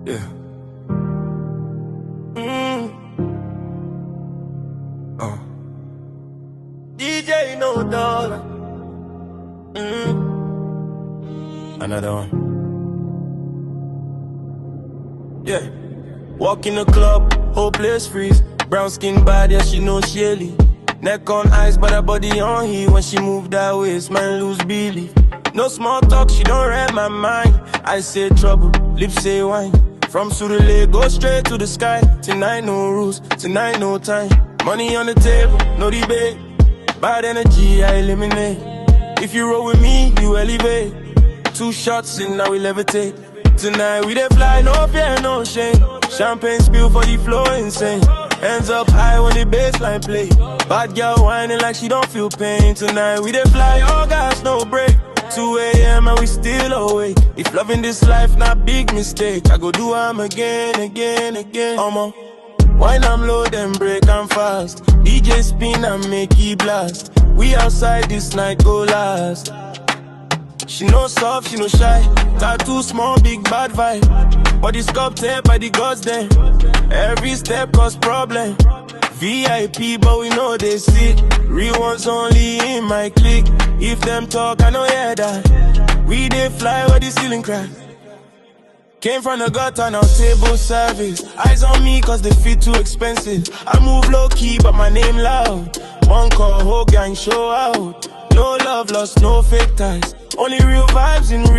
Yeah. DJ No Dollar. Another one. Yeah. Walk in the club, whole place freeze. Brown skin bad, yeah, she know Shelly. Neck on ice, but her body on heat. When she move that waist, man lose belief. No small talk, she don't read my mind. I say trouble, lips say wine. From Surulere, go straight to the sky. Tonight no rules, tonight no time. Money on the table, no debate. Bad energy, I eliminate. If you roll with me, you elevate. 2 shots and now we levitate. Tonight we dey fly, no fear, no shame. Champagne spill for the flow, insane. Hands up high when the bassline play. Bad girl whining like she don't feel pain. Tonight we dey fly, all gas, no break. 2 AM and we still awake. If loving this life not big mistake, I go do 'em again. Wine I'm low, then break I'm fast. DJ spin and make it blast. We outside this night go last. She no soft, she no shy. Tattoo small, big bad vibe. Body sculpted by the gods then. Every step cause problem. VIP, but we know they sick. Real ones only in my clique. If them talk, I know hear that. We dey fly where the ceiling crack. Came from the gutter, now table service. Eyes on me cause they feel too expensive. I move low key, but my name loud. One call, whole gang show out. No love lost, no fake ties. Only real vibes in real